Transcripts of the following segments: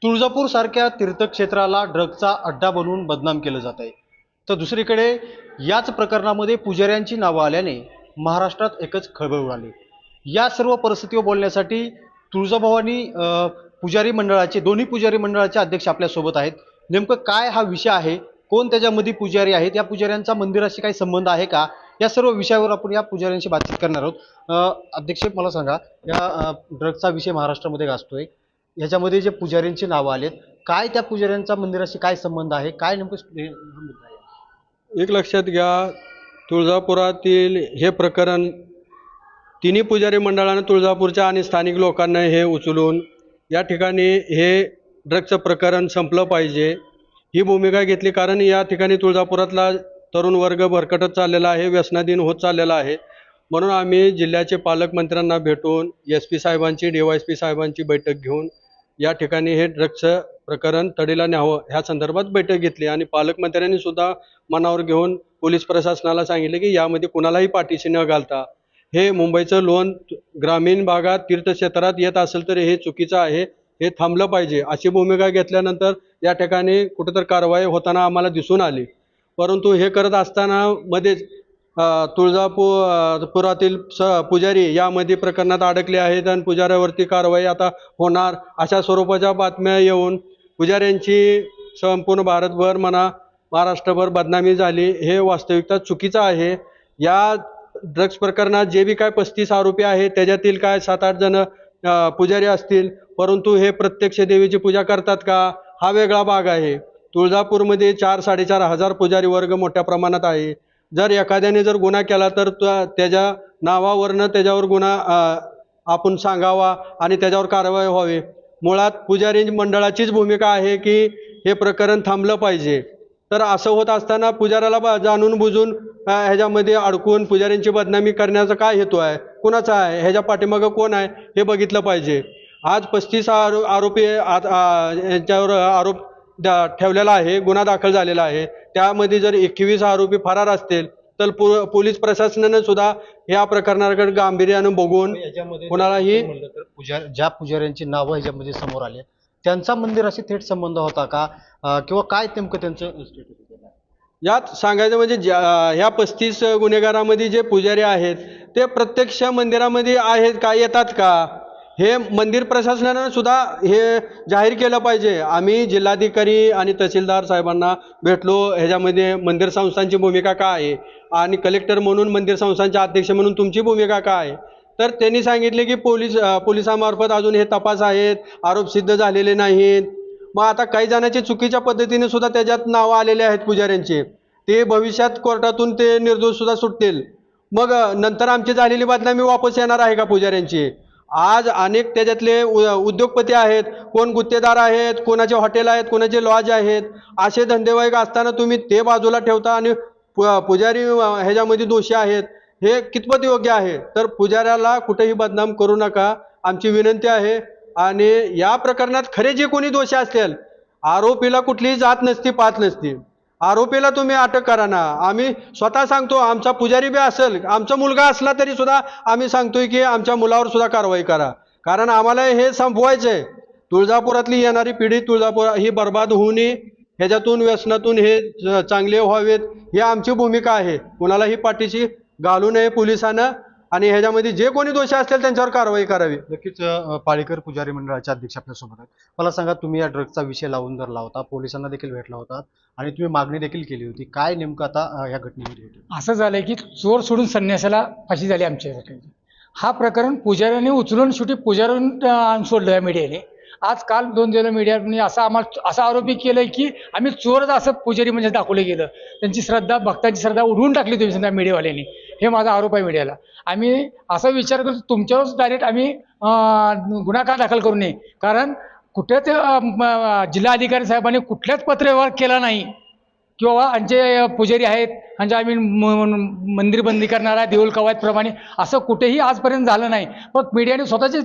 तुळजापूर सारख्या तीर्थक्षेत्राला ड्रगचा अड्डा बनवून बदनाम केलं जात आहे. तर दुसरीकडे याच प्रकरणामध्ये पुजाऱ्यांची नावं आल्याने महाराष्ट्रात एकच खळबळ उडाली. या सर्व परिस्थितीवर बोलण्यासाठी तुळजाभवानी पुजारी मंडळाचे दोन्ही पुजारी मंडळाचे अध्यक्ष आपल्यासोबत आहेत. नेमकं काय हा विषय आहे, कोण त्याच्यामध्ये पुजारी आहेत, या पुजाऱ्यांचा मंदिराशी काही संबंध आहे का, या सर्व विषयावर आपण या पुजाऱ्यांशी बातचीत करणार आहोत. अध्यक्ष मला सांगा, या ड्रगचा विषय महाराष्ट्रामध्ये गाजतोय, ह्याच्यामध्ये जे पुजाऱ्यांची नावं आलेत, काय त्या पुजाऱ्यांचा मंदिराशी काय संबंध आहे, काय नेमकं मुद्दा आहे? एक लक्षात घ्या, तुळजापुरातील हे प्रकरण तिन्ही पुजारी मंडळानं तुळजापूरच्या आणि स्थानिक लोकांना हे उचलून या ठिकाणी हे ड्रग्जचं प्रकरण संपलं पाहिजे ही भूमिका घेतली. कारण या ठिकाणी तुळजापुरातला तरुण वर्ग भरकटत चाललेला आहे, व्यसनाधीन होत चाललेला आहे. म्हणून आम्ही जिल्ह्याचे पालकमंत्र्यांना भेटून SP साहेबांची DYSP साहेबांची बैठक घेऊन या ठिकाणी हे ड्रग्जचं प्रकरण तडीला न्यावं ह्या संदर्भात बैठक घेतली आणि पालकमंत्र्यांनी सुद्धा मनावर घेऊन पोलीस प्रशासनाला सांगितले की यामध्ये कुणालाही पाठीशी न घालता हे मुंबईचं लोण ग्रामीण भागात तीर्थक्षेत्रात येत असेल तर हे चुकीचं आहे, हे थांबलं पाहिजे अशी भूमिका घेतल्यानंतर या ठिकाणी कुठेतरी कारवाई होताना आम्हाला दिसून आली. परंतु हे करत असताना मध्येच तुळजापुरातील पुजारी यामध्ये प्रकरणात अडकले आहेत आणि पुजाऱ्यावरती कारवाई आता होणार अशा स्वरूपाच्या बातम्या येऊन पुजाऱ्यांची संपूर्ण भारतभर म्हणा महाराष्ट्रभर बदनामी झाली. हे वास्तविकता चुकीचं आहे. या ड्रग्ज प्रकरणात जे बी काय 35 आरोपी आहेत त्याच्यातील काय 7-8 जण पुजारी असतील, परंतु हे प्रत्यक्ष देवीची पूजा करतात का हा वेगळा भाग आहे. तुळजापूरमध्ये 4-4.5 हजार पुजारी वर्ग मोठ्या प्रमाणात आहे. जर एखाद्याने जर गुन्हा केला तर त्याच्या नावावरनं त्याच्यावर गुन्हा आपण सांगावा आणि त्याच्यावर कारवाई व्हावी. मुळात पुजारी मंडळाचीच भूमिका आहे की हे प्रकरण थांबलं पाहिजे. तर असं होत असताना पुजाऱ्याला जाणून बुजून ह्याच्यामध्ये अडकून पुजाऱ्यांची बदनामी करण्याचा काय हेतू आहे, कुणाचा आहे, ह्याच्या पाठीमागं कोण आहे हे बघितलं पाहिजे. आज 35 आरोपी यांच्यावर आरोप ठेवलेला आहे, गुन्हा दाखल झालेला आहे. त्यामध्ये जर 21 आरोपी फरार असतील तर पोलीस प्रशासनानं सुद्धा या प्रकरणाकडे गांभीर्यानं बघून कोणालाही ज्या पुजाऱ्यांची नावं ह्याच्यामध्ये समोर आले त्यांचा मंदिराशी थेट संबंध होता का, किंवा काय नेमकं त्यांचं स्टेटस होतं? यात सांगायचं म्हणजे ह्या 35 गुन्हेगारामध्ये जे पुजारी आहेत ते प्रत्यक्ष मंदिरामध्ये आहेत का, येतात का, हे मंदिर प्रशासनानं सुद्धा हे जाहीर केलं पाहिजे. आम्ही जिल्हाधिकारी आणि तहसीलदार साहेबांना भेटलो, ह्याच्यामध्ये मंदिर संस्थांची भूमिका काय आहे आणि कलेक्टर म्हणून मंदिर संस्थांचे अध्यक्ष म्हणून तुमची भूमिका काय आहे. तर त्यांनी सांगितले की पोलिसांमार्फत अजून हे तपास आहेत, आरोप सिद्ध झालेले नाहीत. मग आता काही जणांचे चुकीच्या पद्धतीने सुद्धा त्याच्यात नावं आलेले आहेत पुजाऱ्यांचे, ते भविष्यात कोर्टातून ते निर्दोष सुद्धा सुटतील. मग नंतर आमची झालेली बदनामी वापस येणार आहे का पुजाऱ्यांची? आज अनेक त्याच्यातले उद्योगपती आहेत, कोण गुत्तेदार आहेत, कोणाचे हॉटेल आहेत, कोणाचे लॉज आहेत. असे धंदेवाईक असताना तुम्ही ते बाजूला ठेवता आणि पुजारी ह्याच्यामध्ये दोषी आहेत, हे कितपत योग्य आहे? तर पुजाऱ्याला कुठेही बदनाम करू नका आमची विनंती आहे. आणि या प्रकरणात खरे जे कोणी दोषी असतील, आरोपीला कुठलीही जात नसती, पात नसती, आरोपीला तुम्ही अटक करा ना. आम्ही स्वतः सांगतो, आमचा पुजारी बी असेल, आमचा मुलगा असला तरी सुद्धा आम्ही सांगतोय की आमच्या मुलावर सुद्धा कारवाई करा. कारण आम्हाला हे संपवायचं आहे. तुळजापुरातली येणारी पिढी तुळजापूर ही बर्बाद होऊ नये, ह्याच्यातून व्यसनातून हे चांगले व्हावेत ही आमची भूमिका आहे. कुणालाही पाठीशी घालू नये पोलिसांना आणि ह्याच्यामध्ये जे कोणी दोषी असतील त्यांच्यावर कारवाई करावी. नक्कीच पाळीकर पुजारी मंडळाचे अध्यक्ष आपल्यासोबत आहेत. मला सांगा, तुम्ही या ड्रग्जचा विषय लावून धरला होता, पोलिसांना देखील भेटला होता आणि तुम्ही मागणी देखील केली होती. काय नेमकं आता या घटनेमध्ये होतं? असं झालंय की चोर सोडून संन्यासाला फाशी झाली आमच्या. हा प्रकरण पुजाऱ्याने उचलून शेवटी पुजाऱ्यानं सोडलं या मीडियाने. आज काल 2 दिवस मीडियाने असा आरोपी केलंय की आम्ही चोरच असं पुजारी म्हणजे दाखवलं गेलं. त्यांची श्रद्धा, भक्तांची श्रद्धा उडवून टाकली तुम्ही समजा मीडियावाल्यांनी. हे माझा आरोप आहे मीडियाला. आम्ही असा विचार करतो तुमच्यावरच डायरेक्ट आम्ही गुन्हा का दाखल करू नये. कारण कुठेच जिल्हाधिकारी साहेबांनी कुठल्याच पत्रव्यवहार केला नाही किंवा आमचे पुजारी आहेत म्हणजे आम्ही मंदिर बंदी करणार आहे देऊळ कवायतप्रमाणे असं कुठेही आजपर्यंत झालं नाही. पण मीडियाने स्वतःचे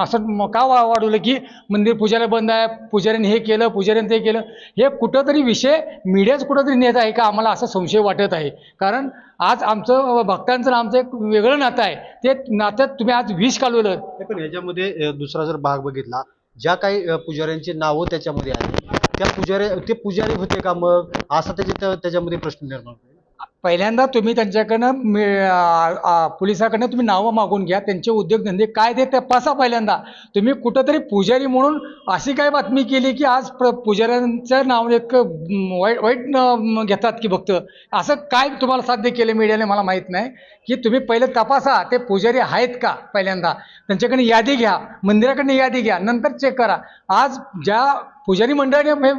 असं का वाढवलं की मंदिर पुजारी बंद आहे, पुजाऱ्यांनी हे केलं, पुजाऱ्यांनी ते केलं. हे कुठंतरी विषय मीडियाच कुठंतरी नेत आहे का आम्हाला असा संशय वाटत आहे. कारण आज आमचं भक्तांचं आमचं एक वेगळं नातं आहे, ते नात्यात तुम्ही आज विष कालवलं. पण ह्याच्यामध्ये दुसरा जर भाग बघितला ज्या काही पुजाऱ्यांची नावं त्याच्यामध्ये आहेत ते पुजारी होते का मग असा त्याच्यामध्ये प्रश्न निर्माण होतो. पहिल्यांदा तुम्ही त्यांच्याकडनं पोलिसाकडनं तुम्ही नावं मागून घ्या, त्यांचे उद्योगधंदे काय ते तपासा. पहिल्यांदा तुम्ही कुठंतरी पुजारी म्हणून अशी काय बातमी केली की आज पुजाऱ्यांचं नाव इतकं वाईट घेतात की भक्त, असं काय तुम्हाला साध्य केलं मीडियाने मला माहीत नाही. की तुम्ही पहिले तपासा ते पुजारी आहेत का, पहिल्यांदा त्यांच्याकडनं यादी घ्या, मंदिराकडनं यादी घ्या, नंतर चेक करा. आज ज्या पुजारी मंडळाने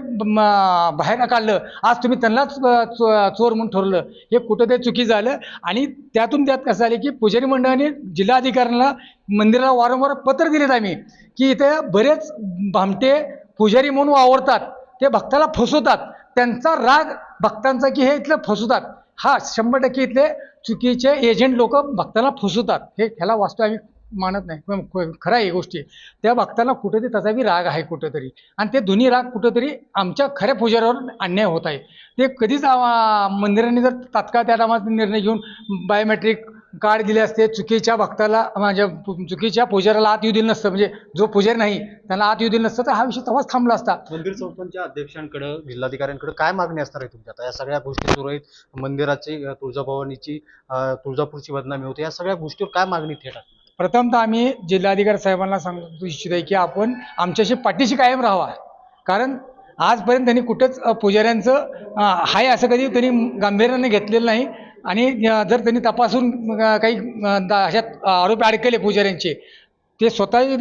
बाहेर काढलं, आज तुम्ही त्यांनाच चोर म्हणून ठरवलं, हे कुठंतरी चुकी झालं. आणि त्यात कसं झालं की पुजारी मंडळाने जिल्हाधिकाऱ्यांना मंदिराला वारंवार पत्र दिलेत आम्ही की इथे बरेच भामटे पुजारी म्हणून वावरतात, ते भक्ताला फसवतात, त्यांचा राग भक्तांचा की हे इथलं फसवतात. हा 100% इथले चुकीचे एजंट लोक भक्तांना फसवतात, ह्याला वास्तव आम्ही मानत नाही. पण खरं आहे ही गोष्टी, त्या भक्तांना कुठेतरी त्याचा बी राग आहे कुठेतरी, आणि ते दोन्ही राग कुठेतरी आमच्या खऱ्या पुजाऱ्यावर अन्याय होत आहे. ते कधीच मंदिरांनी जर तात्काळ त्या टायमात निर्णय घेऊन बायोमेट्रिक कार्ड दिले असते, चुकीच्या भक्ताला म्हणजे चुकीच्या पुजाऱ्याला आत येऊ दिलं नसतं, म्हणजे जो पुजारी नाही त्यांना आत येऊ दिलं नसतं, तर हा विषय तेव्हाच थांबला असता. मंदिर संस्थांच्या अध्यक्षांकडे जिल्हाधिकाऱ्यांकडे काय मागणी असणार आहे तुमच्या? आता या सगळ्या गोष्टी सुरू आहेत, मंदिराची तुळजाभवानीची तुळजापूरची बदनामी होते, या सगळ्या गोष्टीवर काय मागणी थेट असणार? प्रथमतः आम्ही जिल्हाधिकारी साहेबांना सांगू इच्छित आहे की आपण आमच्याशी पाठीशी कायम राहावा. कारण आजपर्यंत त्यांनी कुठंच पुजाऱ्यांचं आहे असं कधी त्यांनी गांभीर्याने घेतलेलं नाही. आणि जर त्यांनी तपासून काही अशात आरोपी अडकले पुजाऱ्यांचे, ते स्वतः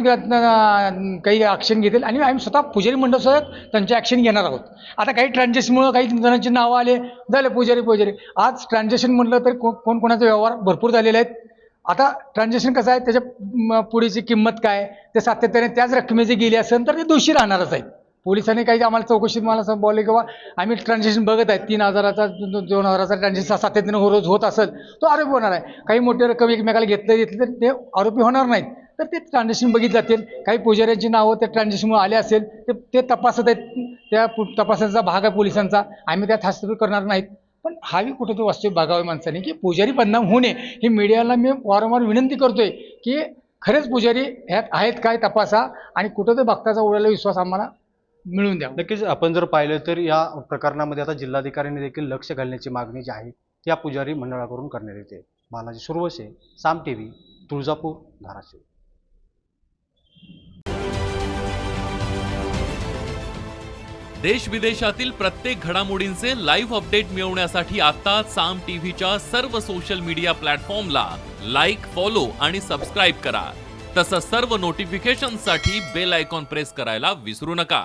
काही ॲक्शन घेतील आणि आम्ही स्वतः पुजारी मंडळासह त्यांची ॲक्शन घेणार आहोत. आता काही ट्रान्झॅक्शनमुळं काही जणांची नावं आले, झाले पुजारी. आज ट्रान्झॅक्शन म्हटलं तर कोण कोणाचे व्यवहार भरपूर झालेले आहेत. आता ट्रान्झॅक्शन कसं आहे, त्याच्या पुढीची किंमत काय, ते सातत्याने त्याच रकमेची गेली असेल तर ते दोषी राहणारच आहेत. पोलिसांनी काही आम्हाला चौकशीत मला असं बोलले की आम्ही ट्रान्झॅक्शन बघत आहे, 3,000चा 2,000चा ट्रान्झॅक्शन सातत्याने रोज होत असेल, तो आरोपी होणार आहे. काही मोठी रक्कम एकमेकाला घेतली तर ते आरोपी होणार नाहीत, तर ते ट्रान्झॅक्शन बघितले जातील. काही पुजाऱ्यांची नावं त्या ट्रान्झॅक्शनमुळे आले असेल ते तपासत आहेत, त्या तपासाचा भाग आहे पोलिसांचा, आम्ही त्यात हस्तक्षेप करणार नाहीत. पण हाही कुठेतरी वास्तविक बघावे माणसाने की पुजारी बदनाम होऊ नये. ही मीडियाला मी वारंवार विनंती करतोय की खरेच पुजारी ह्यात आहेत काय तपासा, आणि कुठेतरी भक्ताचा उडालेला विश्वास आम्हाला मिळवून द्या. नक्कीच आपण जर पाहिलं तर या प्रकरणामध्ये आता जिल्हाधिकाऱ्यांनी देखील लक्ष घालण्याची मागणी जी आहे त्या पुजारी मंडळाकडून करण्यात येते. बालाजी सुरवसे, साम TV, तुळजापूर, धाराशिव. देश विदेशातील प्रत्येक घडामोडींचे लाईव्ह अपडेट मिळवण्यासाठी आता साम टीव्हीच्या सर्व सोशल मीडिया प्लॅटफॉर्मला लाईक, फॉलो आणि सबस्क्राईब करा. तसंच सर्व नोटिफिकेशनसाठी बेल आयकॉन प्रेस करायला विसरू नका.